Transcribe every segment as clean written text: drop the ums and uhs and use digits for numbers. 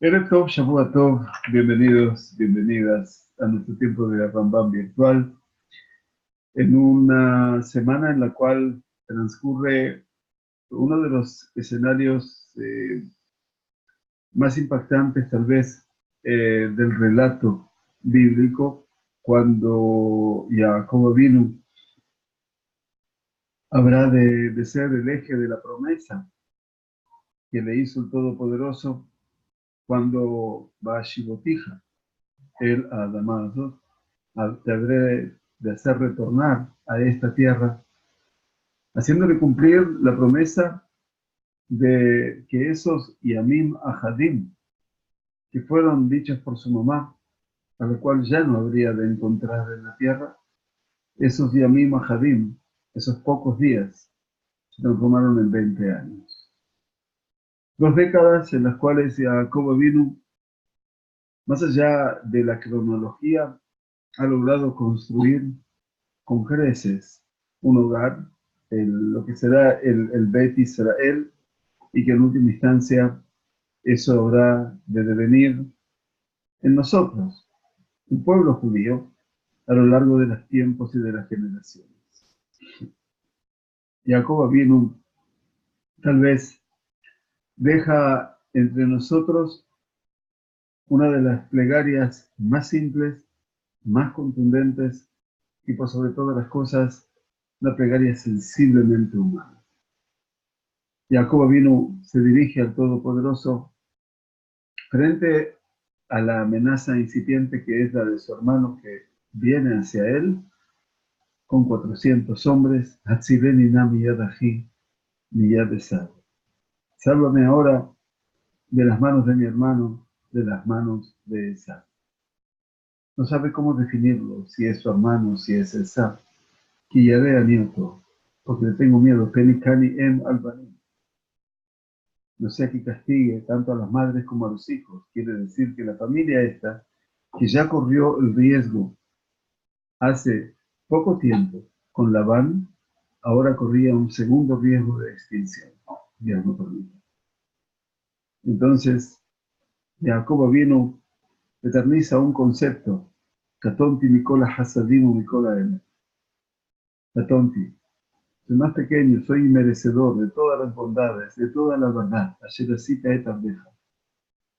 Erev Tov, Shavua Tov, bienvenidos, bienvenidas a nuestro tiempo de Rambam virtual, en una semana en la cual transcurre uno de los escenarios más impactantes, tal vez, del relato bíblico, cuando Jacob vino, habrá de ser el eje de la promesa que le hizo el Todopoderoso cuando va a Shibotija, él a Adamazot, te habré de hacer retornar a esta tierra, haciéndole cumplir la promesa de que esos Yamim Ahadim, que fueron dichos por su mamá, a lo cual ya no habría de encontrar en la tierra, esos Yamim Ahadim, esos pocos días, se transformaron en 20 años. 2 décadas en las cuales Jacob vino, más allá de la cronología, ha logrado construir con creces un hogar, lo que será el Bet Israel, y que en última instancia eso habrá de devenir en nosotros, un pueblo judío, a lo largo de los tiempos y de las generaciones. Jacob vino, tal vez, deja entre nosotros una de las plegarias más simples, más contundentes y por sobre todas las cosas, una plegaria sensiblemente humana. Jacob vino, se dirige al Todopoderoso frente a la amenaza incipiente que es la de su hermano que viene hacia él con 400 hombres. Hatzileni na miyad achi miyad Esav. Sálvame ahora de las manos de mi hermano, de las manos de Esav. No sabe cómo definirlo, si es su hermano, si es Esav. Kiyaré a Nioto, porque le tengo miedo. Penikani em albanim. No sea que castigue tanto a las madres como a los hijos. Quiere decir que la familia esta, que ya corrió el riesgo hace poco tiempo con Labán, ahora corría un segundo riesgo de extinción. Dios no permite. Entonces, Jacob vino, eterniza un concepto. Katonti Mikola Hasadimu Mikola Emet. Katonti, soy más pequeño, soy merecedor de todas las bondades, de toda la verdad. Asherasita et Abdeja,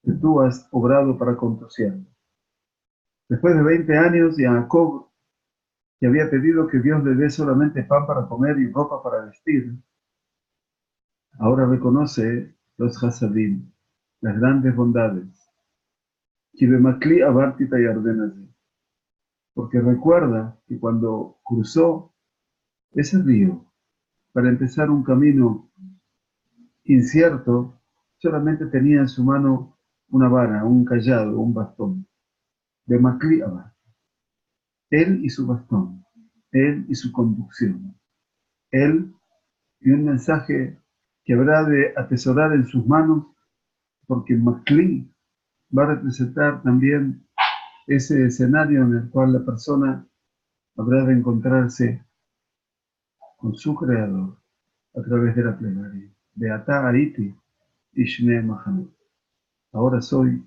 que tú has obrado para con tu siervo. Después de 20 años, Jacob, que había pedido que Dios le dé solamente pan para comer y ropa para vestir, ahora reconoce los hasadim, las grandes bondades. Kibemakli abartita y allí, porque recuerda que cuando cruzó ese río para empezar un camino incierto, solamente tenía en su mano una vara, un cayado, un bastón. Bemakli abar. Él y su bastón, él y su conducción, él y un mensaje que habrá de atesorar en sus manos, porque Makli va a representar también ese escenario en el cual la persona habrá de encontrarse con su creador a través de la plegaria. Beata Ariti Ishne Mahamed. Ahora soy,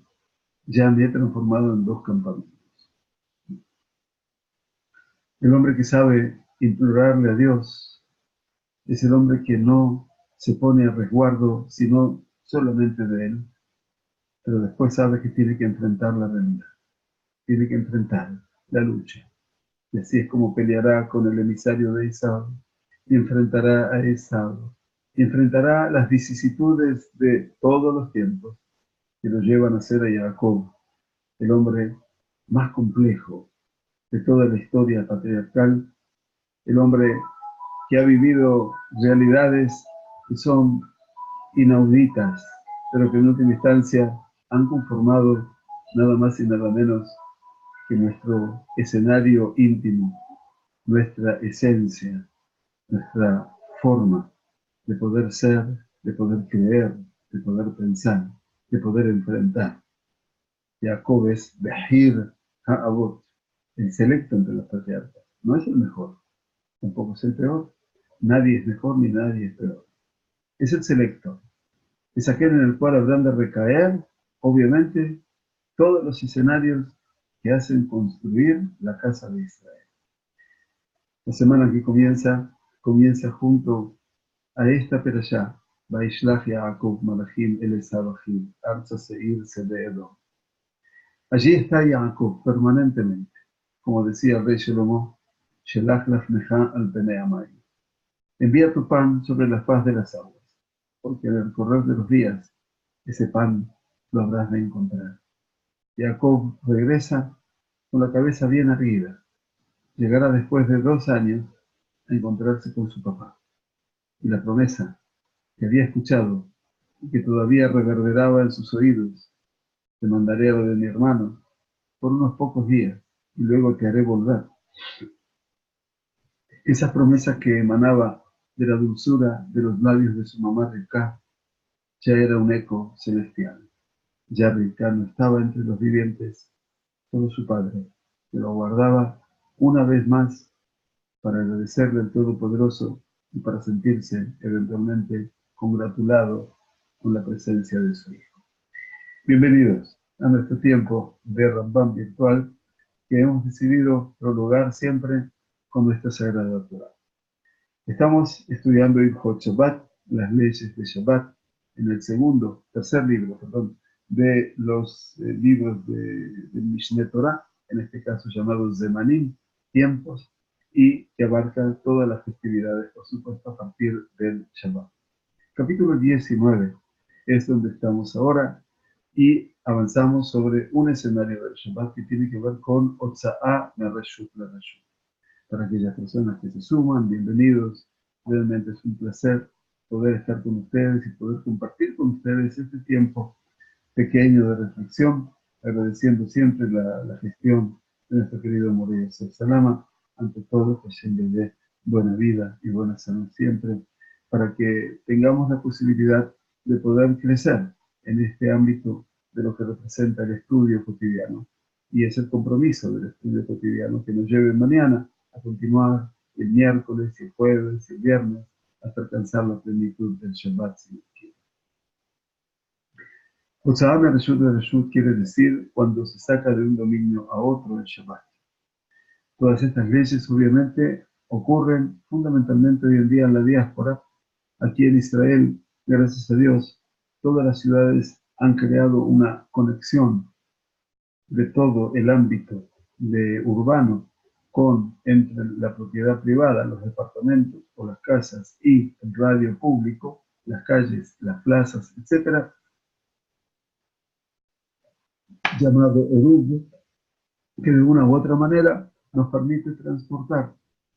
ya me he transformado en 2 campamentos. El hombre que sabe implorarle a Dios es el hombre que no se pone a resguardo, sino solamente de él, pero después sabe que tiene que enfrentar la realidad, tiene que enfrentar la lucha. Y así es como peleará con el emisario de Esaú, y enfrentará a Esaú, y enfrentará las vicisitudes de todos los tiempos que lo llevan a ser a Jacob, el hombre más complejo de toda la historia patriarcal, el hombre que ha vivido realidades que son inauditas, pero que en última instancia han conformado nada más y nada menos que nuestro escenario íntimo, nuestra esencia, nuestra forma de poder ser, de poder creer, de poder pensar, de poder enfrentar. Jacob es Behir Ha'avot, el selecto entre los patriarcas. No es el mejor, tampoco es el peor. Nadie es mejor ni nadie es peor. Es el selecto. Es aquel en el cual habrán de recaer obviamente, todos los escenarios que hacen construir la casa de Israel. La semana que comienza junto a esta perashá, Vaishlach Yaakov Malachim El Esabachim, Arza Seir Sebeedom. Allí está Yaakov permanentemente, como decía el rey Shlomo, Shelach Lafnecha al Penei Amai. Envía tu pan sobre la faz de las aguas, porque en el correr de los días ese pan lo habrás de encontrar. Jacob regresa con la cabeza bien erguida. Llegará después de 2 años a encontrarse con su papá. Y la promesa que había escuchado y que todavía reverberaba en sus oídos, te mandaré a lo de mi hermano por unos pocos días y luego te haré volver. Esa promesa que emanaba de la dulzura de los labios de su mamá Rivka ya era un eco celestial. Ya Rivka no estaba entre los vivientes, solo su padre, que lo guardaba una vez más para agradecerle al Todopoderoso y para sentirse eventualmente congratulado con la presencia de su hijo. Bienvenidos a nuestro tiempo de Rambam virtual que hemos decidido prolongar siempre con nuestra Sagrada Torah. Estamos estudiando Ilhot Shabbat, las leyes de Shabbat, en el tercer libro, de los libros del Mishneh Torah, en este caso llamados Zemanim, tiempos, y que abarca todas las festividades, por supuesto, a partir del Shabbat. Capítulo 19 es donde estamos ahora y avanzamos sobre un escenario del Shabbat que tiene que ver con Otsa'a Mereshut Lereshut. Para aquellas personas que se suman, bienvenidos. Realmente es un placer poder estar con ustedes y poder compartir con ustedes este tiempo pequeño de reflexión, agradeciendo siempre la gestión de nuestro querido Moriah Salama, ante todo, que Hashem le dé buena vida y buena salud siempre, para que tengamos la posibilidad de poder crecer en este ámbito de lo que representa el estudio cotidiano. Y es el compromiso del estudio cotidiano que nos lleve mañana a continuar el miércoles, el jueves, el viernes, hasta alcanzar la plenitud del Shabbat, si Dios quiere. Hotza'ah Mereshut Lereshut quiere decir cuando se saca de un dominio a otro el Shabbat. Todas estas leyes obviamente ocurren fundamentalmente hoy en día en la diáspora. Aquí en Israel, gracias a Dios, todas las ciudades han creado una conexión de todo el ámbito urbano entre la propiedad privada, los departamentos o las casas y el radio público, las calles, las plazas, etcétera, llamado Erub, que de una u otra manera nos permite transportar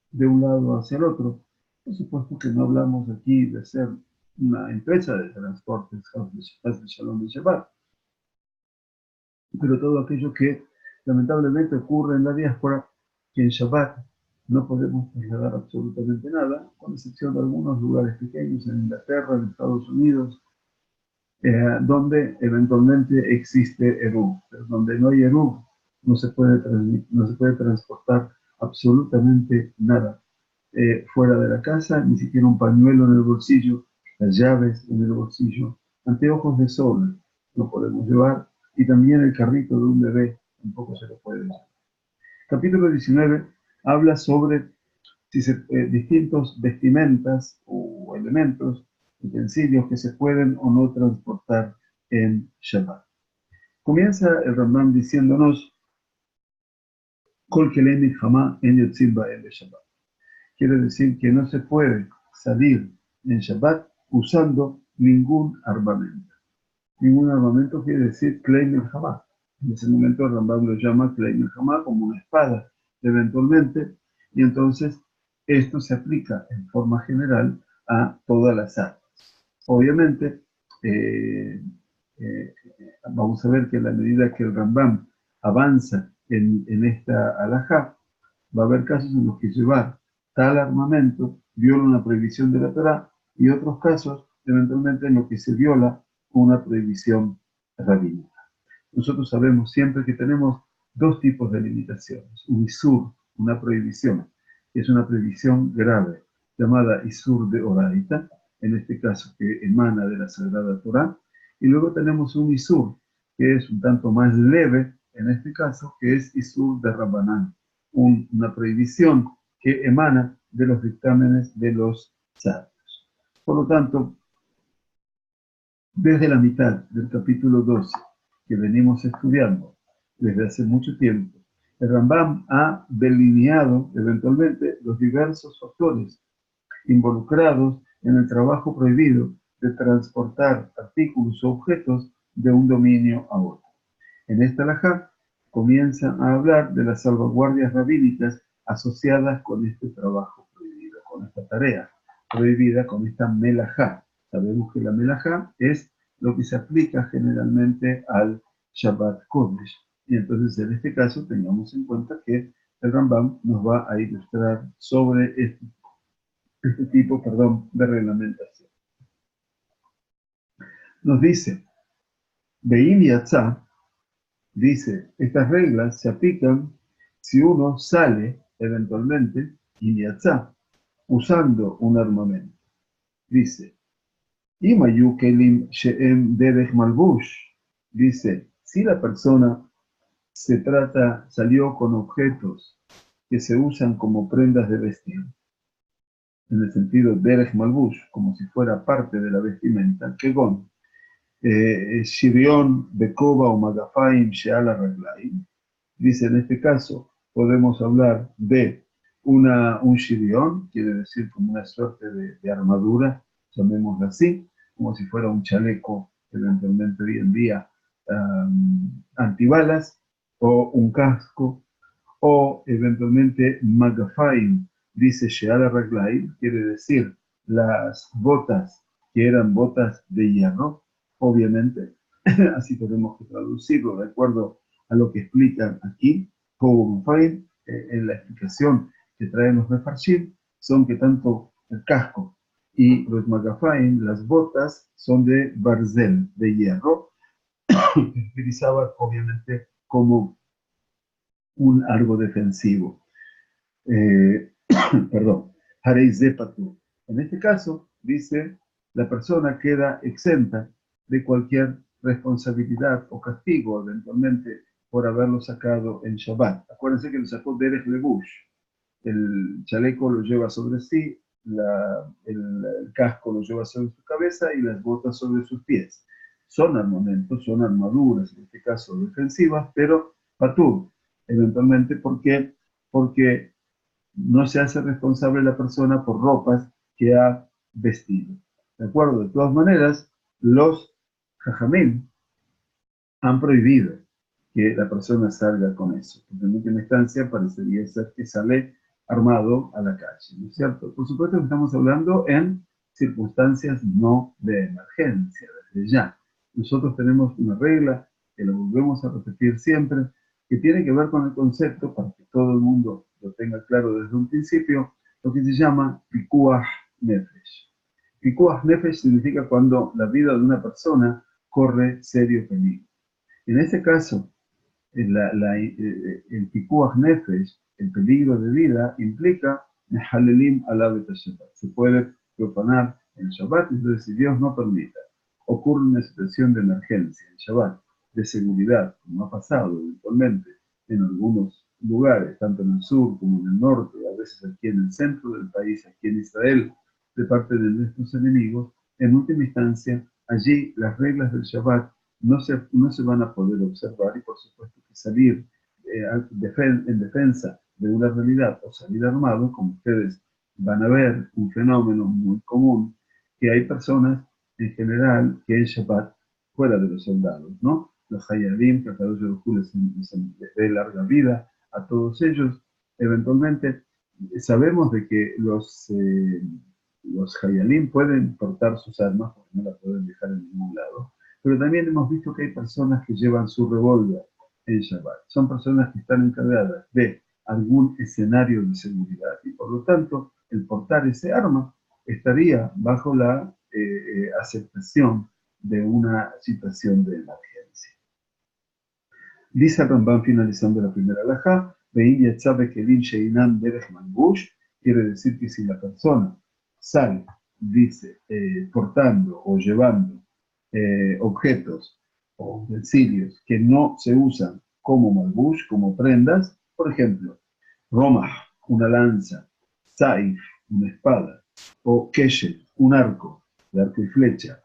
de un lado hacia el otro. Por supuesto que no hablamos aquí de ser una empresa de transportes, de Shalom de Shabbat, pero todo aquello que lamentablemente ocurre en la diáspora, que en Shabbat no podemos trasladar absolutamente nada, con excepción de algunos lugares pequeños en Inglaterra, en Estados Unidos, donde eventualmente existe Eruv, pero donde no hay Eruv no se puede transportar absolutamente nada fuera de la casa, ni siquiera un pañuelo en el bolsillo, las llaves en el bolsillo, anteojos de sol no podemos llevar, y también el carrito de un bebé tampoco se lo puede llevar. Capítulo 19 habla sobre distintos vestimentas o elementos, utensilios que se pueden o no transportar en Shabbat. Comienza el Rambam diciéndonos Kol kelei jamá en yotzim ba'em Shabbat. Quiere decir que no se puede salir en Shabbat usando ningún armamento. Ningún armamento quiere decir klei milchamá. En ese momento el Rambam lo llama klei milchamá, como una espada, eventualmente, y entonces esto se aplica en forma general a todas las armas. Obviamente, vamos a ver que a la medida que el Rambam avanza en esta alajá, va a haber casos en los que llevar tal armamento viola una prohibición de la Torá y otros casos, eventualmente, en los que se viola una prohibición rabínica. Nosotros sabemos siempre que tenemos dos tipos de limitaciones. Un isur, una prohibición, que es una prohibición grave, llamada isur de oraita, en este caso que emana de la Sagrada Torá, y luego tenemos un isur, que es un tanto más leve en este caso, que es Isur de Rabbanán, una prohibición que emana de los dictámenes de los sabios. Por lo tanto, desde la mitad del capítulo 12, que venimos estudiando desde hace mucho tiempo, el Rambam ha delineado eventualmente los diversos factores involucrados en el trabajo prohibido de transportar artículos o objetos de un dominio a otro. En esta halajá comienza a hablar de las salvaguardias rabínicas asociadas con este trabajo prohibido, con esta tarea prohibida, con esta melajá. Sabemos que la melajá es lo que se aplica generalmente al Shabbat Kodesh. Y entonces en este caso tengamos en cuenta que el Rambam nos va a ilustrar sobre este tipo de reglamentación. Nos dice, Be'im Yatzah, dice, estas reglas se aplican si uno sale eventualmente, in Yatzah, usando un armamento. Dice, Imayu Kelim She'em Derech Malbush, dice, si la persona salió con objetos que se usan como prendas de vestir, en el sentido Derech Malbush, como si fuera parte de la vestimenta, Kegon, Shirion, Bekoba o Magafaim, Sheala Raglaim. Dice, en este caso, podemos hablar de un shirión, quiere decir como una suerte de armadura, llamémosla así, como si fuera un chaleco, eventualmente hoy en día, antibalas, o un casco, o eventualmente Magafaim, dice Sheala Raglaim, quiere decir las botas que eran botas de hierro, obviamente, así tenemos que traducirlo de acuerdo a lo que explican aquí, en la explicación que traen los Mefarshim, son que tanto el casco y los Magafaim, las botas, son de barzel, de hierro, que se utilizaba obviamente como un argo defensivo. Perdón, Harei Zepatu. En este caso, dice, la persona queda exenta de cualquier responsabilidad o castigo, eventualmente, por haberlo sacado en Shabbat. Acuérdense que lo sacó Derech Lebush. El chaleco lo lleva sobre sí, el casco lo lleva sobre su cabeza y las botas sobre sus pies. Son armamentos, son armaduras, en este caso defensivas, pero patur, eventualmente, porque no se hace responsable la persona por ropas que ha vestido. ¿De acuerdo? De todas maneras, los jajamim han prohibido que la persona salga con eso. En última instancia, parecería ser que sale armado a la calle, ¿no es cierto? Por supuesto que estamos hablando en circunstancias no de emergencia, desde ya. Nosotros tenemos una regla que lo volvemos a repetir siempre, que tiene que ver con el concepto, para que todo el mundo lo tenga claro desde un principio, lo que se llama pikuach nefesh. Pikuach nefesh significa cuando la vida de una persona corre serio peligro. En este caso, el pikuach nefesh, el peligro de vida, implica mehalelim alavet Shabbat. Se puede profanar en Shabbat, entonces si Dios no permita, ocurre una situación de emergencia en Shabbat, de seguridad, como ha pasado eventualmente en algunos lugares, tanto en el sur como en el norte, a veces aquí en el centro del país, aquí en Israel, de parte de nuestros enemigos, en última instancia, allí las reglas del Shabbat no se van a poder observar y por supuesto que salir en defensa de una realidad o salir armado, como ustedes van a ver, un fenómeno muy común, que hay personas en general que en Shabbat, fuera de los soldados, ¿no? Los Hayalim, que a través de los Jules les dé larga vida a todos ellos, eventualmente sabemos de que los Hayalim pueden portar sus armas, porque no las pueden dejar en ningún lado, pero también hemos visto que hay personas que llevan su revólver en Shabbat. Son personas que están encargadas de algún escenario de seguridad y por lo tanto el portar ese arma estaría bajo la aceptación de una situación de emergencia. Dice Rambam finalizando la primera halajá, quiere decir que si la persona sale, dice, portando o llevando objetos o utensilios que no se usan como malbush, como prendas, por ejemplo, romah, una lanza, saif, una espada, o keshet, un arco, de arco y flecha,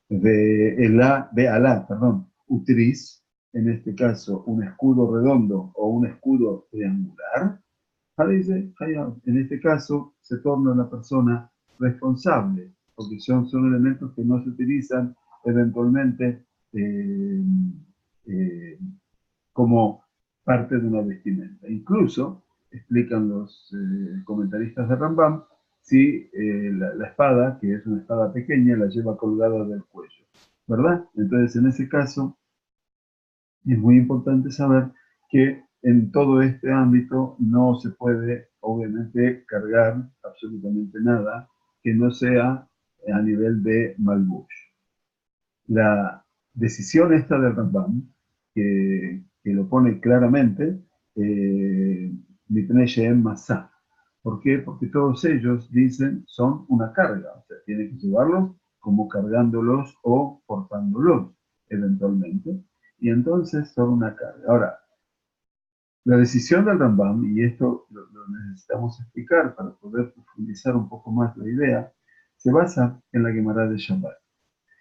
de alá, perdón, utris, en este caso un escudo redondo o un escudo triangular, dice, en este caso se torna una persona responsable, porque son elementos que no se utilizan eventualmente eh, eh, como parte de una vestimenta. Incluso, explican los comentaristas de Rambam, si la espada, que es una espada pequeña, la lleva colgada del cuello, ¿verdad? Entonces, en ese caso, es muy importante saber que en todo este ámbito no se puede, obviamente, cargar absolutamente nada que no sea a nivel de malbush. La decisión esta del Rambam, que lo pone claramente, Mipnei She'em Masá. ¿Por qué? Porque todos ellos dicen son una carga, o sea, tienen que llevarlos como cargándolos o portándolos eventualmente, y entonces son una carga. Ahora, la decisión del Rambam, y esto lo necesitamos explicar para poder profundizar un poco más la idea, se basa en la Gemara de Shabbat.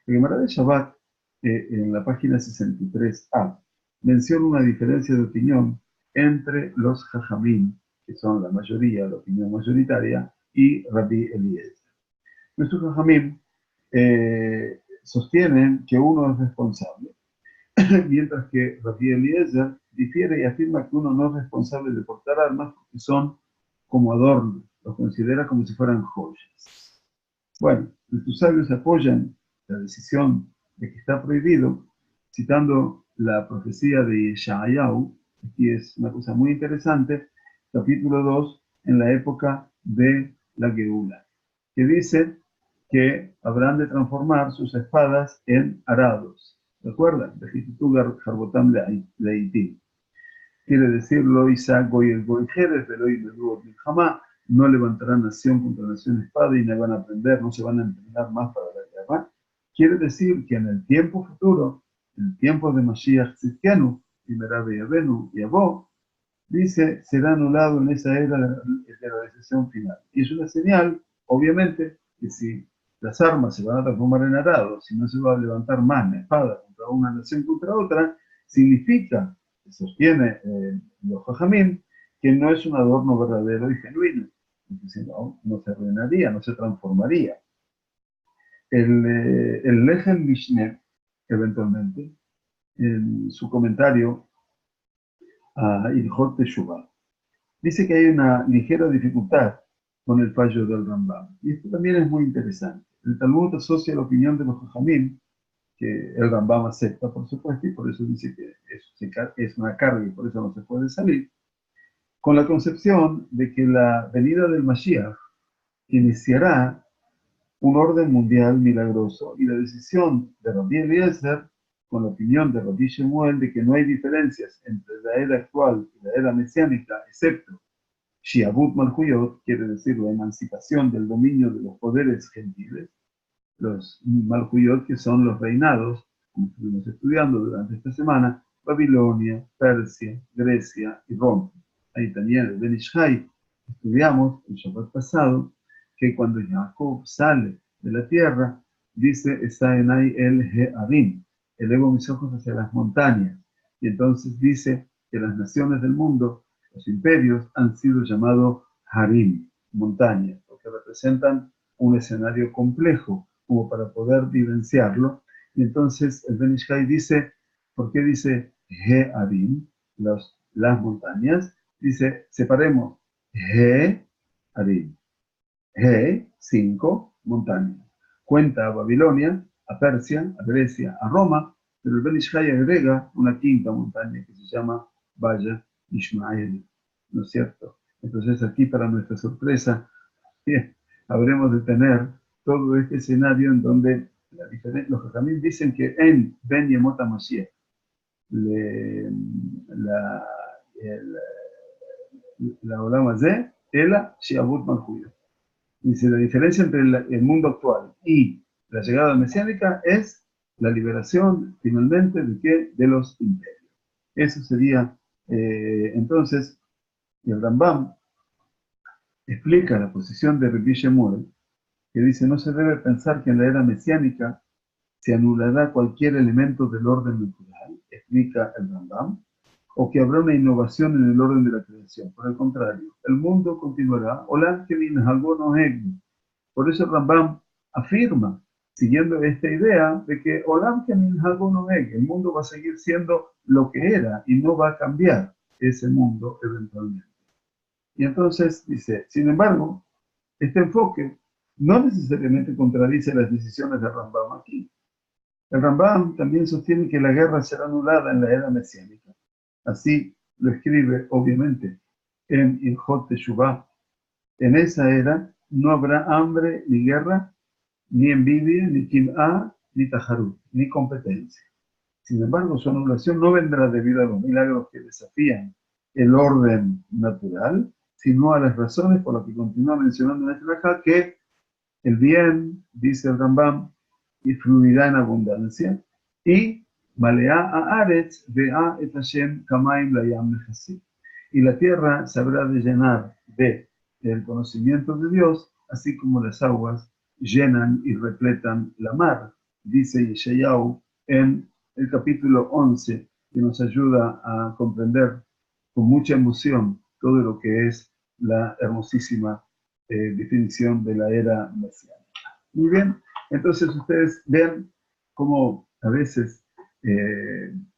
La Gemara de Shabbat, en la página 63a, menciona una diferencia de opinión entre los Jajamim, que son la mayoría, la opinión mayoritaria, y Rabbi Eliezer. Nuestros Jajamim sostienen que uno es responsable, mientras que Rabbi Eliezer difiere y afirma que uno no es responsable de portar armas porque son como adornos, los considera como si fueran joyas. Bueno, nuestros sabios apoyan la decisión de que está prohibido, citando la profecía de Yeshayahu, aquí es una cosa muy interesante, capítulo 2, en la época de la Geula, que dice que habrán de transformar sus espadas en arados. ¿Recuerdan? Quiere decirlo Isaac Goy Goy Jerez, Veloy Meduot Milhamá, no levantarán nación contra nación espada y no van a aprender, no se van a entrenar más para la guerra. Quiere decir que en el tiempo futuro, en el tiempo de Mashiach Tzidkenu, Primera de Yavenu y Abó, dice, será anulado en esa era de la decisión final. Y es una señal, obviamente, que si las armas se van a transformar en arados, si no se va a levantar más la espada contra una nación contra otra, significa, que sostiene los Jajamim, que no es un adorno verdadero y genuino, porque si no, no se arruinaría, no se transformaría. El Lechem Mishneh, eventualmente, en su comentario a Ilhot Teshuvah, dice que hay una ligera dificultad con el fallo del Rambam. Y esto también es muy interesante. El Talmud asocia la opinión de los Jajamim, que el Rambam acepta, por supuesto, y por eso dice que es una carga y por eso no se puede salir, con la concepción de que la venida del Mashiach iniciará un orden mundial milagroso y la decisión de Rabbi Eliezer, con la opinión de Rabbi Shemuel, de que no hay diferencias entre la era actual y la era mesiánica, excepto Shiabut Malhuyot, quiere decir la emancipación del dominio de los poderes gentiles, los Malhuyot que son los reinados, como estuvimos estudiando durante esta semana, Babilonia, Persia, Grecia y Roma. Ahí también el Ben Ish Hai, estudiamos el Shabbat pasado, que cuando Jacob sale de la tierra, dice, Esaenai el He'arim, elevo mis ojos hacia las montañas. Y entonces dice que las naciones del mundo, los imperios, han sido llamados Harim, montañas, porque representan un escenario complejo, como para poder vivenciarlo. Y entonces el Ben Ish Hai dice, ¿por qué dice He-Arim, las montañas? Dice, separemos He-Arim. He, 5 montañas. Cuenta a Babilonia, a Persia, a Grecia, a Roma, pero el Ben Ish Hai agrega una quinta montaña que se llama Vaya Ishmael, ¿no es cierto? Entonces aquí, para nuestra sorpresa, habremos de tener todo este escenario en donde los también dicen que en Ben Yemot HaMashiach, la, la Olam Hazeh, Ela Sheabut Malchuyot. Dice, la diferencia entre el mundo actual y la llegada mesiánica es la liberación finalmente de ¿qué? De los imperios. Eso sería, entonces, el Rambam explica la posición de Rabbi Shemuel, que dice, no se debe pensar que en la era mesiánica se anulará cualquier elemento del orden natural, explica el Rambam, o que habrá una innovación en el orden de la creación. Por el contrario, el mundo continuará, Olam Kemin Hagono Hegnu. Por eso el Rambam afirma, siguiendo esta idea, de que Olam Kemin Hagono Hegnu, el mundo va a seguir siendo lo que era y no va a cambiar ese mundo eventualmente. Y entonces dice, sin embargo, este enfoque no necesariamente contradice las decisiones de Rambam aquí. El Rambam también sostiene que la guerra será anulada en la era mesiánica. Así lo escribe, obviamente, en Ilhot Teshuvah. En esa era no habrá hambre ni guerra, ni envidia, ni kim'ah, ni taharut, ni competencia. Sin embargo, su anulación no vendrá debido a los milagros que desafían el orden natural, sino a las razones por las que continúa mencionando en esta acá que el bien, dice el Rambam, y fluirá en abundancia, y Malea Haaretz vea et Hashem kamaim layam nechassim. Y la tierra se habrá de llenar del conocimiento de Dios, así como las aguas llenan y repletan la mar, dice Yeshayahu en el capítulo 11, que nos ayuda a comprender con mucha emoción todo lo que es la hermosísima definición de la era mesiánica. Muy bien, entonces ustedes ven cómo a veces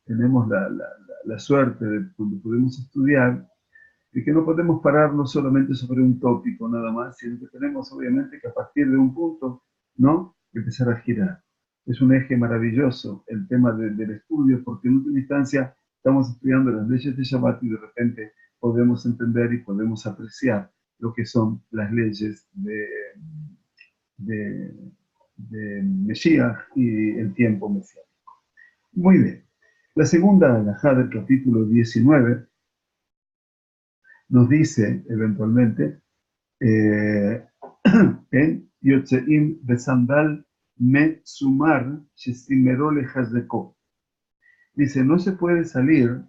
tenemos la suerte de cuando podemos estudiar, de que no podemos pararnos solamente sobre un tópico nada más, sino que tenemos obviamente que a partir de un punto, ¿no?, empezar a girar. Es un eje maravilloso el tema del estudio, porque en última instancia estamos estudiando las leyes de Shabbat y de repente podemos entender y podemos apreciar lo que son las leyes de, de Mesías y el tiempo mesiánico. Muy bien. La segunda halajá del capítulo 19 nos dice eventualmente en Yotzeim besandal me sumar shesimeró lejazeko. Dice, no se puede salir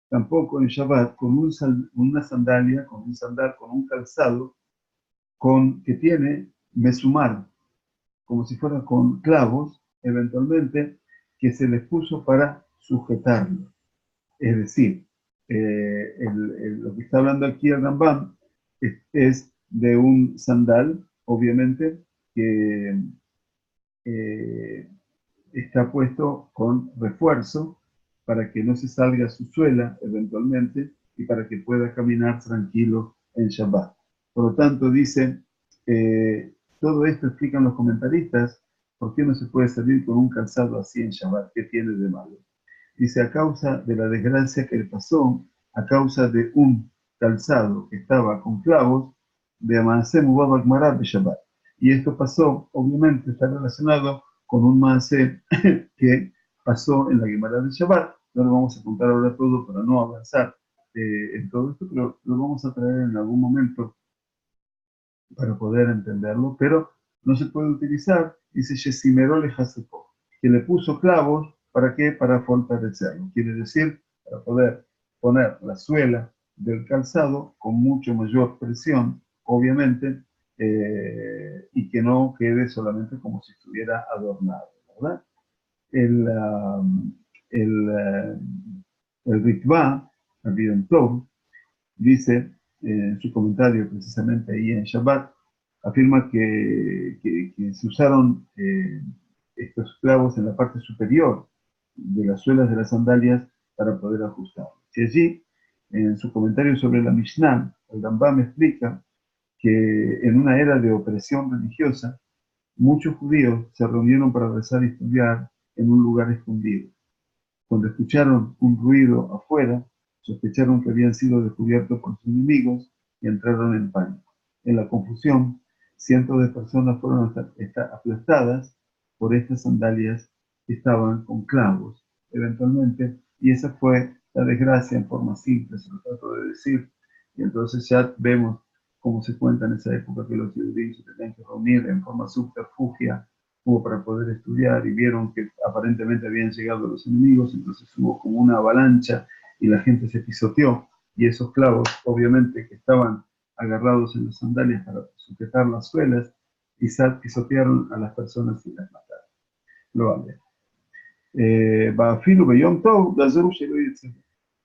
tampoco en Shabbat con una sandalia, con un sandal, con un calzado que tiene mesumar, como si fuera con clavos, eventualmente, que se les puso para sujetarlo. Es decir, lo que está hablando aquí el Rambam es de un sandal, obviamente, que está puesto con refuerzo para que no se salga su suela eventualmente y para que pueda caminar tranquilo en Shabbat. Por lo tanto, dice, todo esto explican los comentaristas, ¿por qué no se puede salir con un calzado así en Shabbat? ¿Qué tiene de malo? Dice, a causa de la desgracia que le pasó, a causa de un calzado que estaba con clavos, de Amaasé Mubabak Marab de Shabbat. Y esto pasó, obviamente, está relacionado con un Maasé que pasó en la Gemara de Shabbat. No lo vamos a contar ahora todo para no avanzar en todo esto, pero lo vamos a traer en algún momento para poder entenderlo. Pero no se puede utilizar, dice Shesimerole Haseko, que le puso clavos, ¿para qué? Para fortalecerlo. Quiere decir, para poder poner la suela del calzado con mucho mayor presión, obviamente, y que no quede solamente como si estuviera adornado, ¿verdad? El, um, el, el Ritva, el Bidon Tov, dice en su comentario precisamente ahí en Shabbat, afirma que se usaron estos clavos en la parte superior de las suelas de las sandalias para poder ajustarlos. Y allí, en su comentario sobre la Mishnah, el Rambam explica que en una era de opresión religiosa, muchos judíos se reunieron para rezar y estudiar en un lugar escondido. Cuando escucharon un ruido afuera, sospecharon que habían sido descubiertos por sus enemigos y entraron en pánico. En la confusión, cientos de personas fueron aplastadas por estas sandalias que estaban con clavos, eventualmente, y esa fue la desgracia en forma simple, se lo trato de decir. Y entonces ya vemos cómo se cuenta en esa época que los judíos se tenían que reunir en forma subterfugia como para poder estudiar, y vieron que aparentemente habían llegado los enemigos, entonces hubo como una avalancha y la gente se pisoteó, y esos clavos, obviamente, que estaban agarrados en las sandalias para sujetar las suelas, pisotearon a las personas y las mataron. Lo vale. Ba'afilu beyom tov, gazru shelo yetze.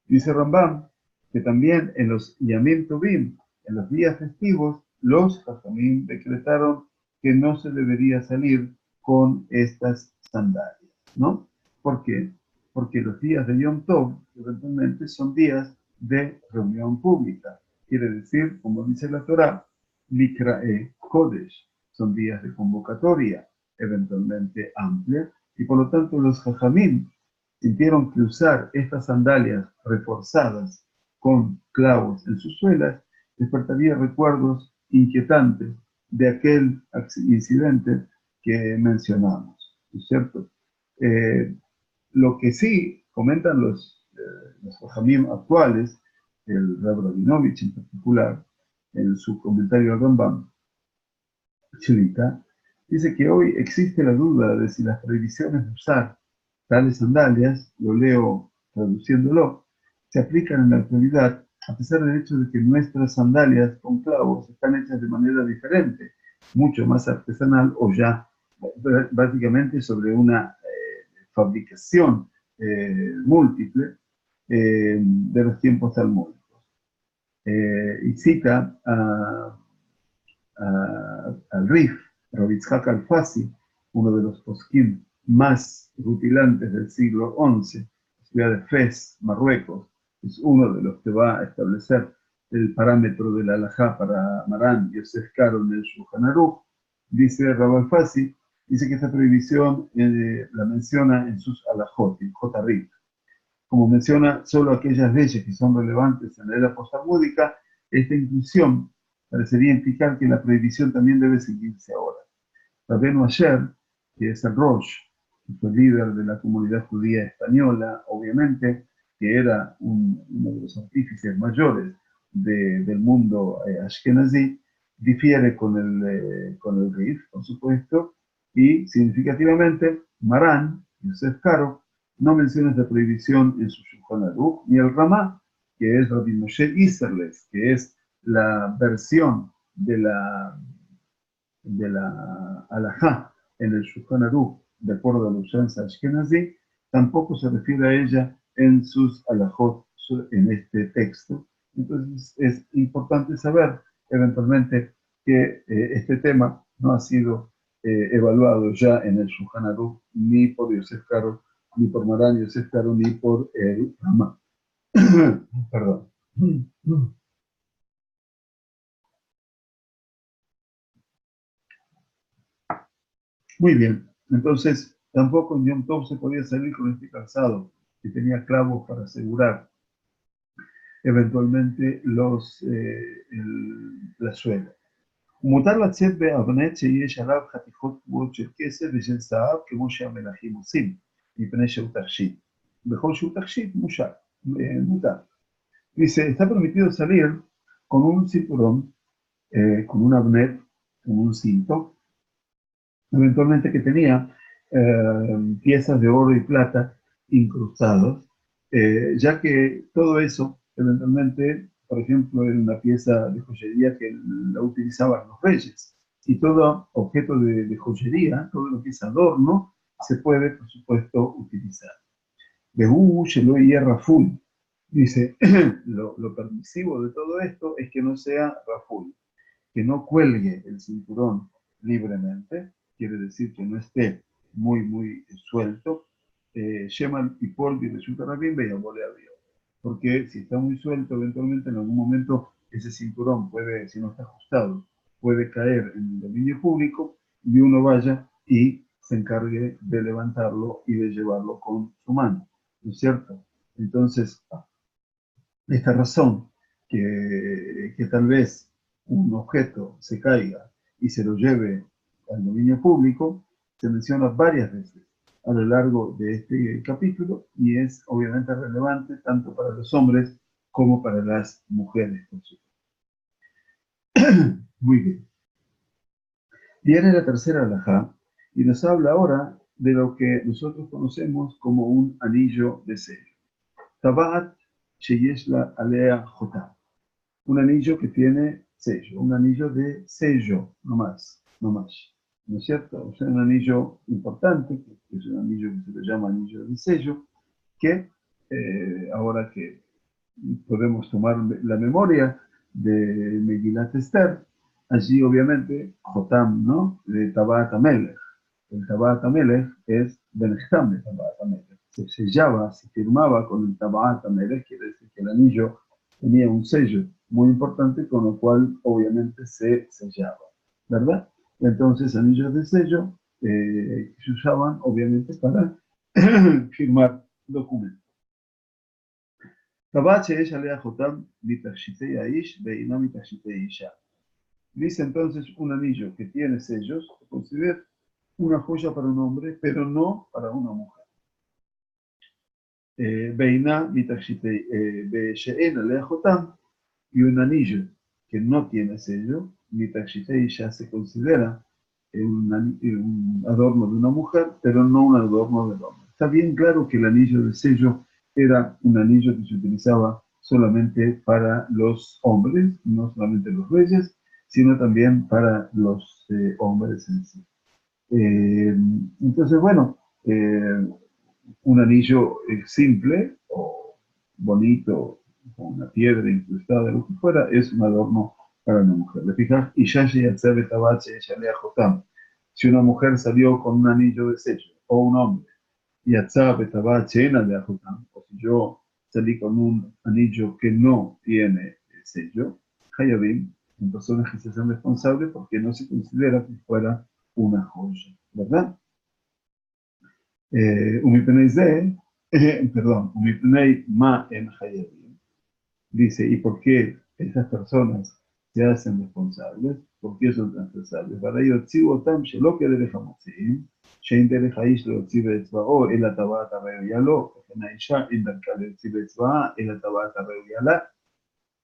Dice Rambam que también en los Yamim Tovim, en los días festivos, los Jajamim decretaron que no se debería salir con estas sandalias, ¿no? ¿Por qué? Porque los días de Yom Tov, eventualmente, son días de reunión pública. Quiere decir, como dice la Torá, Likrae Kodesh, son días de convocatoria, eventualmente amplia, y por lo tanto los Jajamim sintieron que usar estas sandalias reforzadas con clavos en sus suelas despertaría recuerdos inquietantes de aquel incidente que mencionamos, ¿no es cierto? Lo que sí comentan los Jajamim actuales, el Rab Rabinovich en particular, en su comentario al Rambam, Chilita, dice que hoy existe la duda de si las prohibiciones de usar tales sandalias, lo leo traduciéndolo, se aplican en la actualidad, a pesar del hecho de que nuestras sandalias con clavos están hechas de manera diferente, mucho más artesanal o ya básicamente sobre una fabricación múltiple de los tiempos talmúdicos. Y cita al Rif, Rav Yitzhak Alfasi, uno de los poskim más rutilantes del siglo XI, la ciudad de Fez, Marruecos, es uno de los que va a establecer el parámetro de la halajá para Marán Yosef Karo en el Shulchan Aruch. Dice Rav Alfasi, dice que esta prohibición la menciona en sus halajot, en Jotarrit. Como menciona solo aquellas leyes que son relevantes en la era postalmúdica, esta inclusión parecería implicar que la prohibición también debe seguirse ahora. Rabbeinu Asher, que es el Rosh, que fue líder de la comunidad judía española, obviamente, que era uno de los artífices mayores del mundo ashkenazí, difiere con el Rif, por supuesto, y significativamente Marán, Yosef Karo, no menciona esta prohibición en su Shulchan Aruch, ni el Ramá, que es Rabbi Moshe Isserles, que es la versión de la halajá en el Shulchan Aruch, de acuerdo a la usanza ashkenazí, tampoco se refiere a ella en sus halajot, en este texto. Entonces es importante saber eventualmente que este tema no ha sido evaluado ya en el Shulchan Aruch ni por Yosef Karo, ni por Marán Yosef Karo, ni por el Ramá. Perdón. Muy bien, entonces tampoco en Yom Tov se podía salir con este calzado que tenía clavos para asegurar eventualmente la suela. מותר לצאת באבנט שיש עליו חתיכות קבועות של כסף ושל זהב, כמו שהמלכים עושים, מפני שהוא תכשיט. בכל שהוא תכשיט מותר. Dice, está permitido salir con un cinturón, con un abnet, con un cinto, eventualmente que tenía piezas de oro y plata incrustados, ya que todo eso, eventualmente, por ejemplo, era una pieza de joyería que la utilizaban los reyes. Y todo objeto de joyería, todo lo que es adorno, se puede, por supuesto, utilizar. Behu Shelo Hierra Full. Dice, lo permisivo de todo esto es que no sea raful, que no cuelgue el cinturón libremente, quiere decir que no esté muy suelto, Sheman y Polvi resulta rabín, y abole a Dios. Porque si está muy suelto, eventualmente en algún momento ese cinturón puede, si no está ajustado, puede caer en el dominio público y uno vaya y se encargue de levantarlo y de llevarlo con su mano, ¿no es cierto? Entonces, esta razón que tal vez un objeto se caiga y se lo lleve al dominio público, se menciona varias veces a lo largo de este capítulo y es obviamente relevante tanto para los hombres como para las mujeres, por supuesto. Muy bien. Viene la tercera halajá Y nos habla ahora de lo que nosotros conocemos como un anillo de sello. Tabat Sheyeshla Alea Jotam. Un anillo que tiene sello, un anillo de sello, no más, no más. ¿No es cierto? O sea, un anillo importante, que es un anillo que se le llama anillo de sello, que ahora que podemos tomar la memoria de Megilat Esther, allí obviamente Jotam, ¿no? De Tabat Amelech. El Tabat Amelech es Benechtam de Tabat Amelech. Se sellaba, se firmaba con el Tabat Amelech, quiere decir que el anillo tenía un sello muy importante, con lo cual obviamente se sellaba, ¿verdad? Entonces, anillos de sello se usaban obviamente para firmar documentos. טבעת שיש עליה חותם מתכשיטי האיש ואינה מתכשיטי אישה. Dice entonces un anillo que tiene sellos, se considera una joya para un hombre, pero no para una mujer. Beina she'en alea jotam, y un anillo que no tiene sello, mitashitei ya se considera un adorno de una mujer, pero no un adorno del hombre. Está bien claro que el anillo de sello era un anillo que se utilizaba solamente para los hombres, no solamente los reyes, sino también para los hombres en sí. Entonces, bueno, un anillo simple o bonito, con una piedra incrustada, lo que fuera, es un adorno para una mujer. ¿Le fijas? Y ya Jotam. Si una mujer salió con un anillo de sello, o un hombre, y o si yo salí con un anillo que no tiene sello, Hayabim, son personas que se hacen responsables porque no se considera que fuera una joya, ¿verdad? Umipnei ze, perdón, Umipnei ma en Hayabim. Dice, ¿y por qué esas personas se hacen responsables? ¿Por qué son responsables? Para ello, Tzivotam Shelo Kedere Hamotziim, Shein Derech Haish Lo Tzi Be'etzva'o, El Atabat Arreo Lo, Ken Haisha, En Darka Lo Tzi Be'etzva'a, El Atabat Arreo Yala.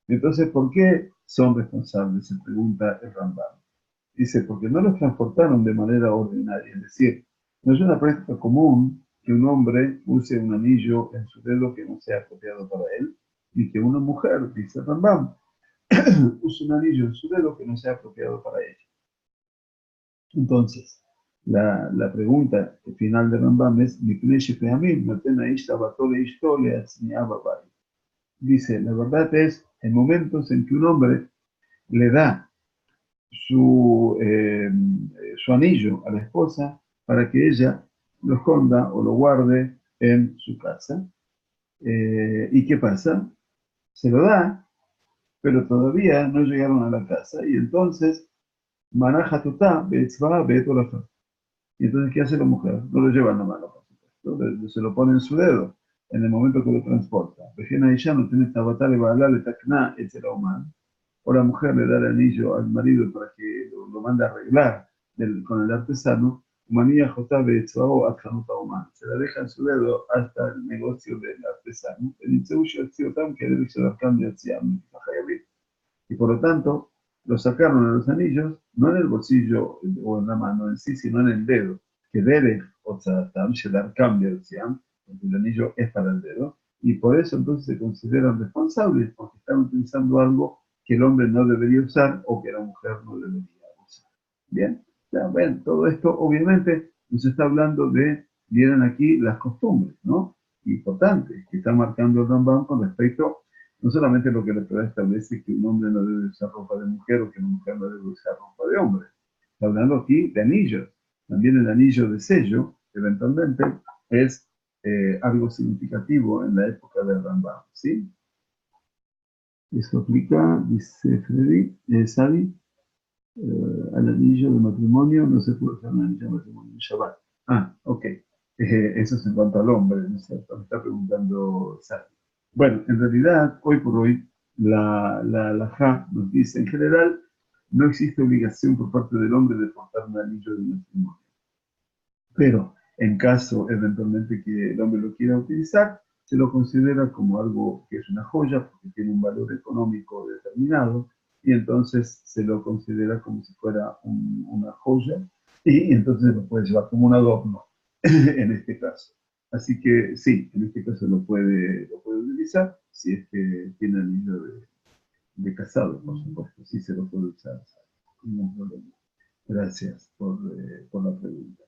Entonces, ¿por qué son responsables? Se pregunta el Rambam. Dice, porque no los transportaron de manera ordinaria, es decir, no es una práctica común que un hombre use un anillo en su dedo que no sea apropiado para él, y que una mujer, dice Rambam, use un anillo en su dedo que no sea apropiado para ella. Entonces, la pregunta final de Rambam es, dice, la verdad es, en momentos en que un hombre le da su anillo a la esposa para que ella lo esconda o lo guarde en su casa. ¿Y qué pasa? Se lo da, pero todavía no llegaron a la casa y entonces Manaja tutá, betzvá, betolafa. Y entonces, ¿qué hace la mujer? No lo lleva en la mano, por supuesto. Se lo pone en su dedo en el momento que lo transporta. Vejena y ya no tiene tabatale, balale, takna, etc. O la mujer le da el anillo al marido para que lo mande a arreglar con el artesano. Manía jotabe etzvao atjanuta humana. Se la deja en su dedo hasta el negocio del artesano. El inseusho etziotam que debe ser cambio etziam. Y por lo tanto, lo sacaron a los anillos, no en el bolsillo o en la mano en sí, sino en el dedo. Que debe, o sea, dar cambio, decían, porque el anillo es para el dedo. Y por eso entonces se consideran responsables, porque están utilizando algo que el hombre no debería usar o que la mujer no debería usar. Bien, ya, bueno, todo esto obviamente nos está hablando de, vieron aquí las costumbres, ¿no? Importantes, que está marcando el Rambam con respecto no solamente lo que la Torah establece que un hombre no debe usar ropa de mujer o que una mujer no debe usar ropa de hombre. Está hablando aquí de anillos. También el anillo de sello, eventualmente, es algo significativo en la época del Rambam. ¿Sí? Esto aplica, dice Freddy, Sadi, al anillo de matrimonio, no se puede usar un anillo de matrimonio en Shabbat. Ah, ok. Eso es en cuanto al hombre, ¿no es cierto? Me está preguntando Sadi. Bueno, en realidad, hoy por hoy, la halajá nos dice, en general, no existe obligación por parte del hombre de portar un anillo de matrimonio. Pero, en caso, eventualmente, que el hombre lo quiera utilizar, se lo considera como algo que es una joya, porque tiene un valor económico determinado, y entonces se lo considera como si fuera una joya, y entonces lo puede llevar como un adorno en este caso. Así que sí, en este caso lo puede utilizar si es que tiene anillo de casado, por supuesto, sí se lo puede usar. Ningún problema. Gracias por la pregunta.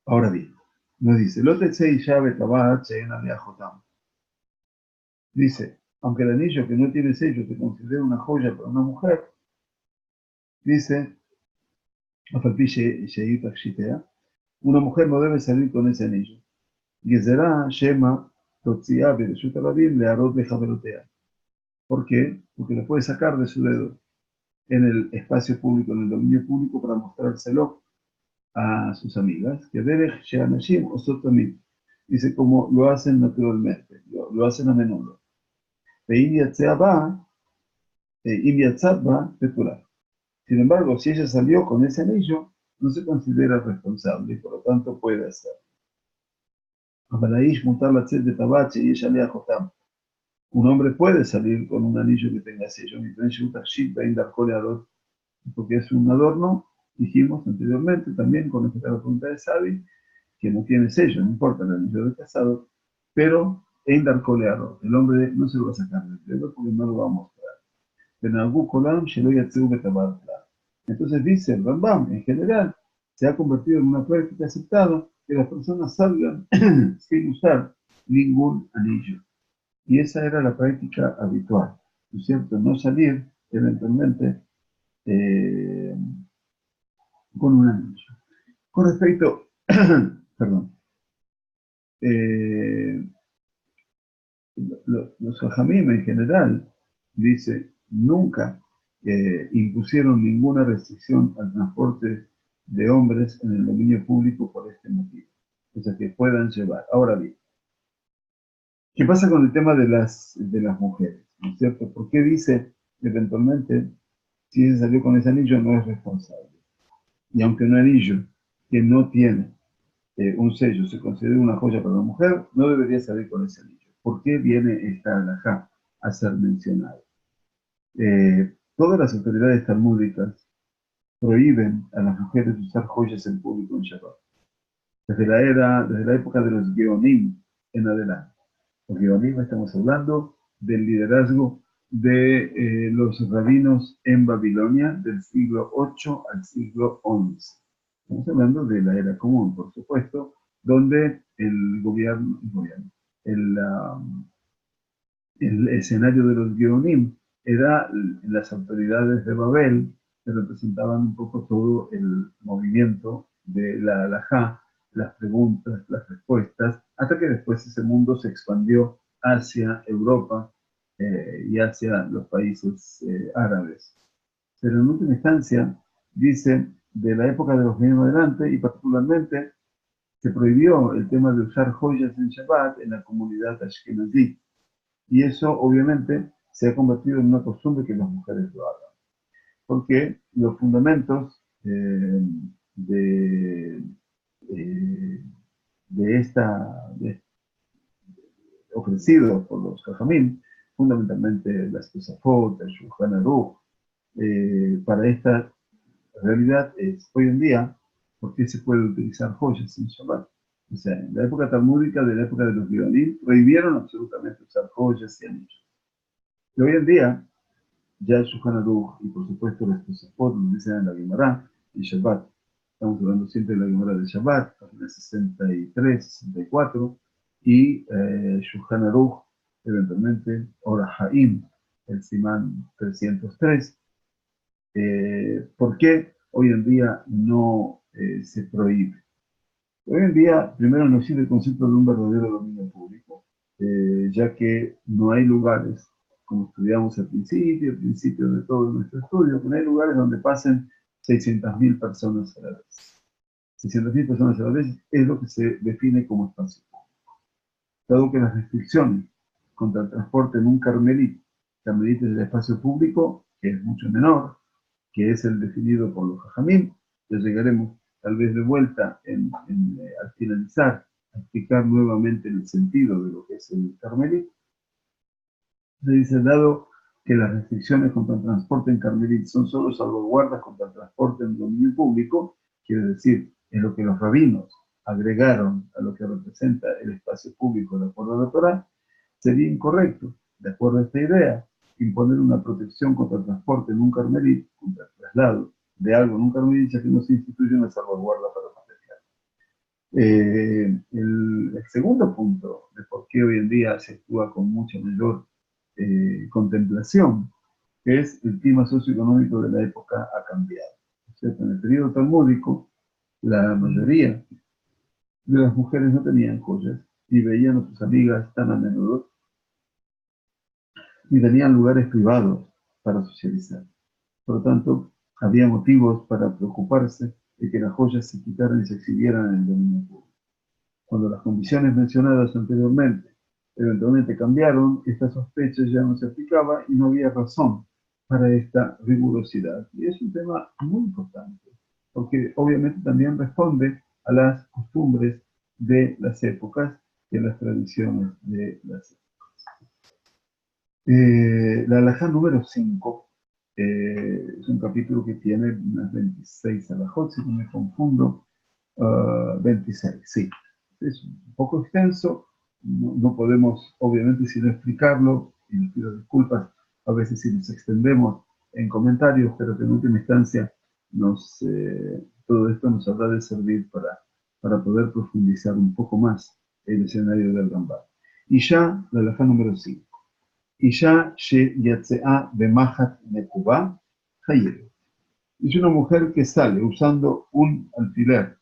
Ahora bien, nos dice, Lote y llave tabac en Jotam. Dice, aunque el anillo que no tiene sello se considera una joya para una mujer, dice, una mujer no debe salir con ese anillo. Gezerá, Shema, Totziá, Bereshut Arabim, Learot Bejaberotea. ¿Por qué? Porque lo puede sacar de su dedo en el espacio público, en el dominio público, para mostrárselo a sus amigas, que Derech Sheanashim o Sotomim. Dice como lo hacen naturalmente, lo hacen a menudo. Sin embargo, si ella salió con ese anillo, no se considera responsable y por lo tanto puede hacer. Un hombre puede salir con un anillo que tenga sello, porque es un adorno, dijimos anteriormente, también con esta pregunta de Sabi, que no tiene sello, no importa el anillo de casado, pero Eindar Coleado, el hombre no se lo va a sacar del dedo porque no lo va a mostrar. Entonces dice el Rambam, en general, se ha convertido en una práctica aceptada que las personas salgan sin usar ningún anillo. Y esa era la práctica habitual, ¿no es cierto? No salir eventualmente eh, con un anillo. Con respecto, perdón, eh, los jajamim en general, dice, nunca impusieron ninguna restricción al transporte de hombres en el dominio público por este motivo. O sea, que puedan llevar. Ahora bien, ¿qué pasa con el tema de las mujeres? ¿No es cierto? ¿Por qué dice eventualmente, si se salió con ese anillo, no es responsable? Y aunque un anillo que no tiene un sello se considera una joya para una mujer, no debería salir con ese anillo. ¿Por qué viene esta alajá a ser mencionada? Todas las autoridades talmúdicas prohíben a las mujeres usar joyas en público en Shabbat. Desde la época de los Geonim en adelante. Los Geonim estamos hablando del liderazgo de los rabinos en Babilonia del siglo 8 al siglo 11. Estamos hablando de la era común, por supuesto, donde el, um, el escenario de los Geonim era las autoridades de Babel, que representaban un poco todo el movimiento de la halajá, las preguntas, las respuestas, hasta que después ese mundo se expandió hacia Europa y hacia los países árabes. Pero en última instancia, dice, de la época de los Geonim en adelante, y particularmente, se prohibió el tema de usar joyas en Shabbat en la comunidad ashkenazí. Y eso obviamente se ha convertido en una costumbre que las mujeres lo hagan. Porque los fundamentos de, eh, de ofrecidos por los Jajamín, fundamentalmente las Tosafot, el Shulchan Aruch, para esta realidad es hoy en día, ¿por qué se puede utilizar joyas en Shabbat? O sea, en la época talmúdica, de la época de los Geonim, prohibieron absolutamente usar joyas y anillos. Y hoy en día, ya el Shulchan Aruch y por supuesto los Tosafot nos dicen en la Gemara y Shabbat. Estamos hablando siempre de la Gemara de Shabbat, página 63, 64, y Shulchan Aruch, eventualmente, Ora Haim, el Simán 303. ¿Por qué hoy en día no se prohíbe? Hoy en día, primero no existe el concepto de un verdadero dominio público, ya que no hay lugares, como estudiamos al principio de todo nuestro estudio, que no hay lugares donde pasen 600.000 personas a la vez. 600.000 personas a la vez es lo que se define como espacio público. Dado que las restricciones contra el transporte en un carmelita es el espacio público, que es mucho menor, que es el definido por los jajamim, ya llegaremos tal vez de vuelta al finalizar a explicar nuevamente el sentido de lo que es el carmelita. Se dice, dado que las restricciones contra el transporte en Carmelit son solo salvaguardas contra el transporte en dominio público, quiere decir, en lo que los rabinos agregaron a lo que representa el espacio público de acuerdo a la Torá, sería incorrecto, de acuerdo a esta idea, imponer una protección contra el transporte en un Carmelit, contra el traslado de algo en un Carmelit, ya que no se instituye una salvaguarda para el material. El segundo punto de por qué hoy en día se actúa con mucha mayor contemplación es el clima socioeconómico de la época ha cambiado. ¿Cierto? En el periodo talmúdico, la mayoría de las mujeres no tenían joyas y veían a sus amigas tan a menudo y tenían lugares privados para socializar. Por lo tanto, había motivos para preocuparse de que las joyas se quitaran y se exhibieran en el dominio público. Cuando las condiciones mencionadas anteriormente eventualmente cambiaron, esta sospecha ya no se aplicaba y no había razón para esta rigurosidad. Y es un tema muy importante, porque obviamente también responde a las costumbres de las épocas y a las tradiciones de las épocas. La halajá número 5 es un capítulo que tiene unas 26 halajot, si no me confundo, 26, sí. Es un poco extenso, no podemos, obviamente, si no explicarlo, y les pido disculpas, a veces si nos extendemos en comentarios, pero que en última instancia todo esto nos habrá de servir para poder profundizar un poco más el escenario del Rambam. Y ya, la halajá número 5. Isha she yatzea bemahat nekuba hayel. Es una mujer que sale usando un alfiler.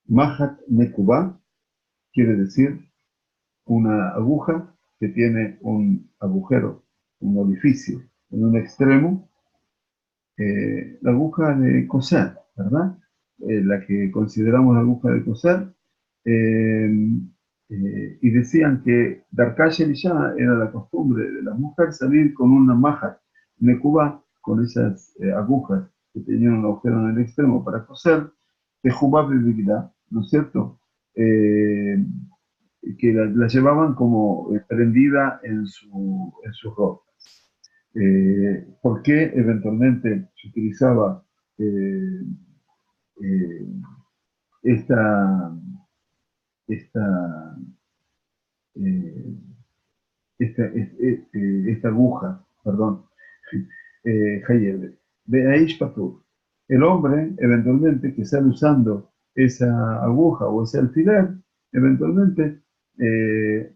Mahat nekuba quiere decir una aguja que tiene un agujero, un orificio en un extremo, la aguja de coser, ¿verdad? La que consideramos la aguja de coser, eh, y decían que Darkash Elisha era la costumbre de la mujer salir con una maja Cuba con esas agujas que tenían un agujero en el extremo para coser, de Jubá Bebilidad, ¿no es cierto? Que la llevaban como prendida en su ropa. ¿Por qué eventualmente se utilizaba eh, eh, esta, esta, eh, esta aguja, perdón, Hayebe? De Aish Patur. El hombre, eventualmente, que sale usando esa aguja o ese alfiler, eventualmente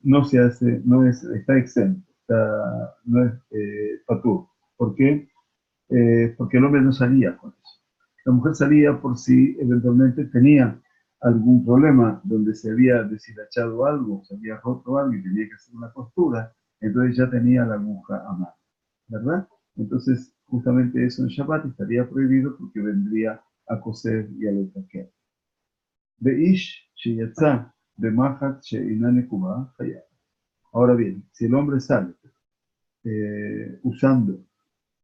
no se hace, está exento, no es Patur. ¿Por qué? Porque el hombre no salía con eso. La mujer salía por si eventualmente tenía algún problema donde se había deshilachado algo, se había roto algo y tenía que hacer una costura, entonces ya tenía la aguja a mano, ¿verdad? Entonces, justamente eso en Shabbat estaría prohibido porque vendría a coser y a letaquer. Beish sheyatza bemahat sheinane kuba hayat. Ahora bien, si el hombre sale usando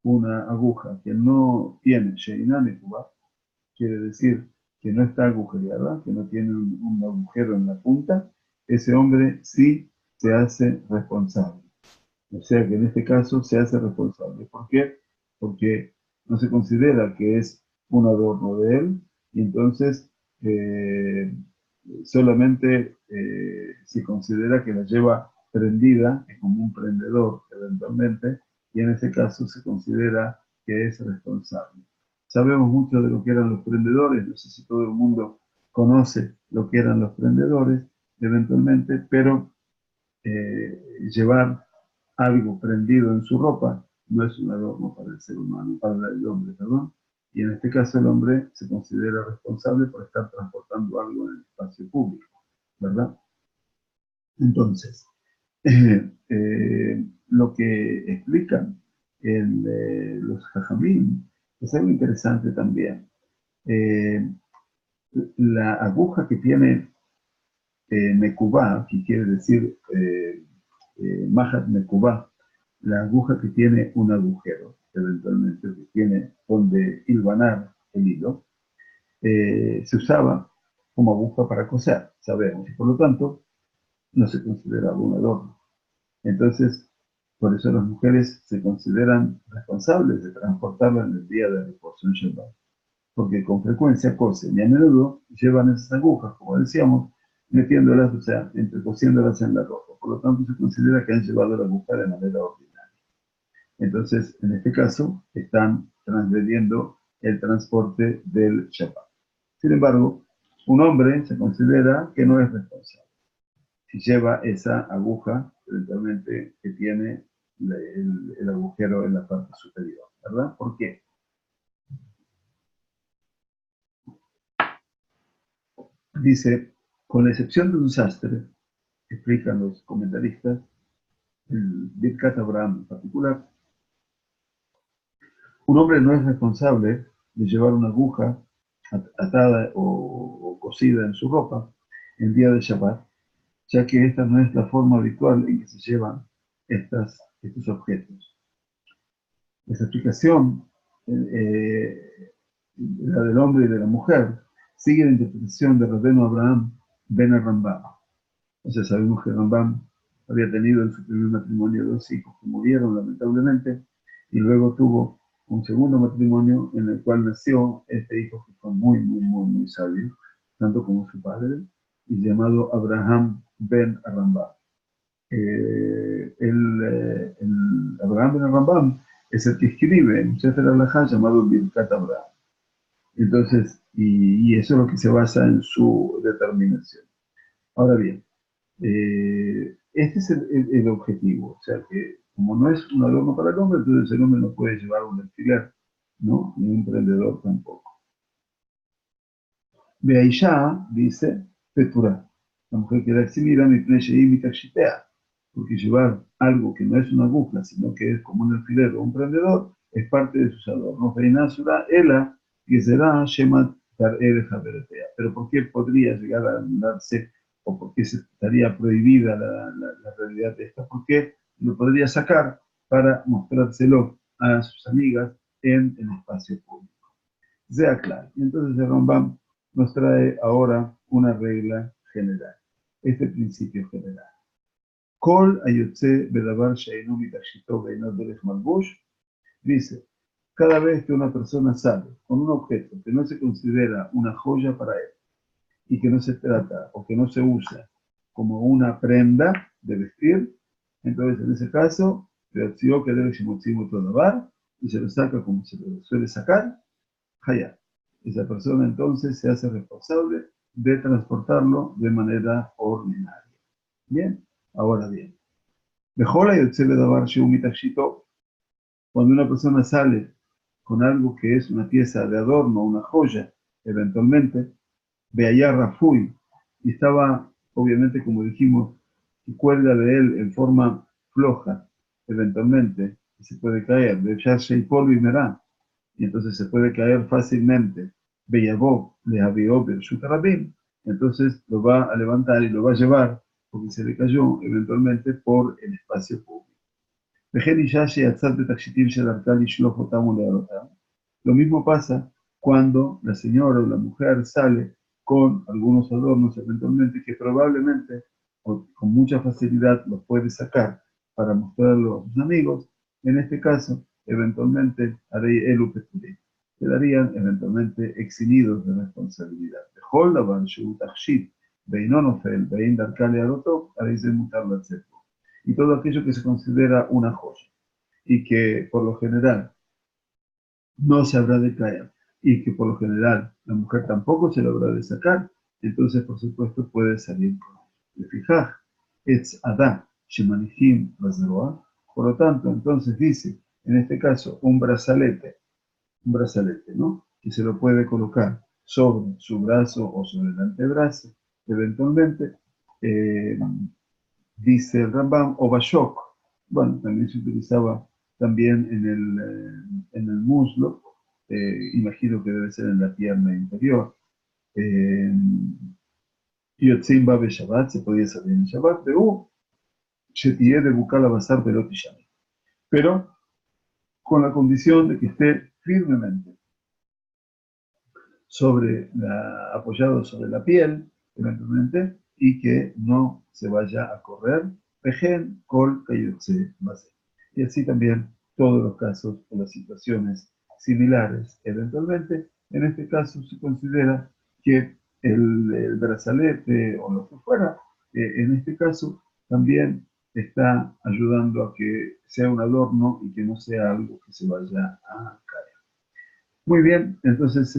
una aguja que no tiene Sheinane Kuba, quiere decir que no está agujereada, que no tiene un agujero en la punta, ese hombre sí se hace responsable. O sea que en este caso se hace responsable. ¿Por qué? Porque no se considera que es un adorno de él y entonces eh, solamente se considera que la lleva prendida, es como un prendedor eventualmente, y en ese caso se considera que es responsable. Sabemos mucho de lo que eran los prendedores, no sé si todo el mundo conoce lo que eran los prendedores eventualmente, pero llevar algo prendido en su ropa no es un adorno para el ser humano, para el hombre, perdón. Y en este caso el hombre se considera responsable por estar transportando algo en el espacio público, ¿verdad? Entonces, lo que explican los jajamín es algo interesante también. Eh, la aguja que tiene Mekubá, que quiere decir Mahat Mekubá, la aguja que tiene un agujero, eventualmente, que tiene donde hilvanar el hilo, se usaba como aguja para coser, sabemos, y por lo tanto no se consideraba un adorno. Entonces, Por eso las mujeres se consideran responsables de transportarla en el día de reposo en Shabbat, porque con frecuencia cosen y a menudo llevan esas agujas, como decíamos, metiéndolas, o sea, entrecosiéndolas en la ropa. Por lo tanto, se considera que han llevado la aguja de manera ordinaria. Entonces, en este caso, están transgrediendo el transporte del Shabbat. Sin embargo, un hombre se considera que no es responsable si lleva esa aguja, eventualmente, que tiene el agujero en la parte superior, ¿verdad? ¿Por qué? Dice, con la excepción de un sastre, explican los comentaristas, el Birkat Abraham en particular, un hombre no es responsable de llevar una aguja atada o cosida en su ropa el día de Shabbat, ya que esta no es la forma habitual en que se llevan estos objetos. Esa explicación, la del hombre y de la mujer, sigue la interpretación de Rabbeinu Abraham ben Rambam. O sea, sabemos que Rambam había tenido en su primer matrimonio 2 hijos que murieron lamentablemente, y luego tuvo un segundo matrimonio en el cual nació este hijo que fue muy sabio, tanto como su padre, y llamado Abraham ben Rambam. El Abraham ben Rambam es el que escribe en un Sefer Halajá llamado Birkat Abraham. Entonces, y eso es lo que se basa en su determinación. Ahora bien, este es el objetivo, o sea que como no es un adorno para el hombre, entonces el hombre no puede llevar un alfiler, ¿no? Ni un prendedor tampoco. Beaisha dice, Petura, la mujer queda eximida, mi pleche y mi tachitea, porque llevar algo que no es una aguja, sino que es como un alfiler o un prendedor, es parte de sus adornos. Reinasura, ela, que será Shemat Pero ¿por qué podría llegar a anularse o por qué estaría prohibida la realidad de esta? Porque lo podría sacar para mostrárselo a sus amigas en el espacio público. Sea claro. Entonces el Rambam nos trae ahora una regla general, este principio general. Kol ayotze bedavar sheinu mitashito beino derech malbush, dice, cada vez que una persona sale con un objeto que no se considera una joya para él y que no se trata o que no se usa como una prenda de vestir, entonces en ese caso, que debe dar y se lo saca como se lo suele sacar, hayat. Esa persona entonces se hace responsable de transportarlo de manera ordinaria. Bien, ahora bien. Mejola y observe davar shiumitashito. Cuando una persona sale con algo que es una pieza de adorno, una joya, eventualmente, ve allá Rafui, y estaba, obviamente, como dijimos, que cuelga de él en forma floja, eventualmente, y se puede caer, de echarse el polvo y merá, y entonces se puede caer fácilmente. Beyabó, le avió, entonces lo va a levantar y lo va a llevar, porque se le cayó eventualmente por el espacio público. Lo mismo pasa cuando la señora o la mujer sale con algunos adornos eventualmente que probablemente o con mucha facilidad los puede sacar para mostrarlo a sus amigos. En este caso, eventualmente quedarían eventualmente eximidos de responsabilidad. Y todo aquello que se considera una joya y que por lo general no se habrá de caer y que por lo general la mujer tampoco se lo habrá de sacar, entonces por supuesto puede salir con él. Fijaj, etz adá, shemanihim bazroa. Por lo tanto, entonces dice, en este caso, un brazalete, ¿no? Que se lo puede colocar sobre su brazo o sobre el antebrazo, eventualmente, dice el Rambam, o Bashok. Bueno, también se utilizaba también en el muslo, imagino que debe ser en la pierna inferior. Yotzim Babe Shabbat, se podía salir en Shabbat, pero Shetie de Bukala Bazar Pelot y Shabbat. Pero con la condición de que esté firmemente apoyado sobre la piel, eventualmente, y que no se vaya a correr. Pejen Kol Kayotze Base. y así también todos los casos o las situaciones similares. Eventualmente, en este caso se considera que el brazalete o lo que fuera, en este caso también está ayudando a que sea un adorno y que no sea algo que se vaya a caer. Muy bien, entonces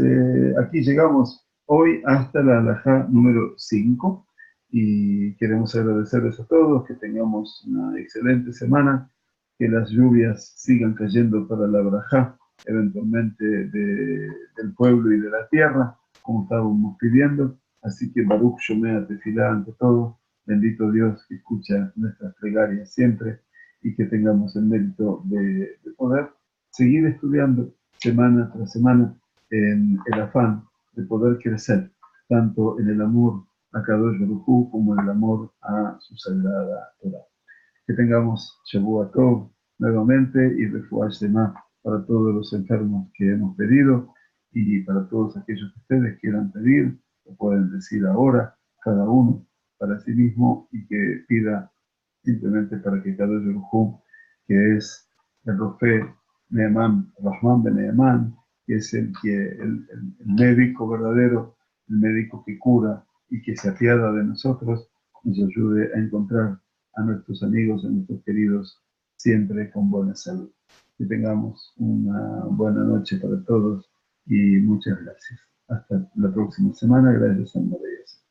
aquí llegamos hoy hasta la halajá número 5 y queremos agradecerles a todos, que tengamos una excelente semana, que las lluvias sigan cayendo para la brajá, eventualmente del pueblo y de la tierra, como estábamos pidiendo. Así que Baruch Shomea Tefilá ante todo, bendito Dios que escucha nuestras plegarias siempre y que tengamos el mérito de poder seguir estudiando semana tras semana en el afán de poder crecer, tanto en el amor a Kadosh Baruj Hu como en el amor a su sagrada Torah. Que tengamos Shavua Tov nuevamente y Refuah Shema para todos los enfermos que hemos pedido y para todos aquellos que ustedes quieran pedir, lo pueden decir ahora, cada uno para sí mismo y que pida simplemente para que Kadosh Baruj Hu, que es el Rofe Neemán, Rahman Ben Neemán, que es el médico verdadero, el médico que cura y que se apiada de nosotros, nos ayude a encontrar a nuestros amigos, a nuestros queridos, siempre con buena salud. Que tengamos una buena noche para todos y muchas gracias. Hasta la próxima semana. Gracias, Andrés.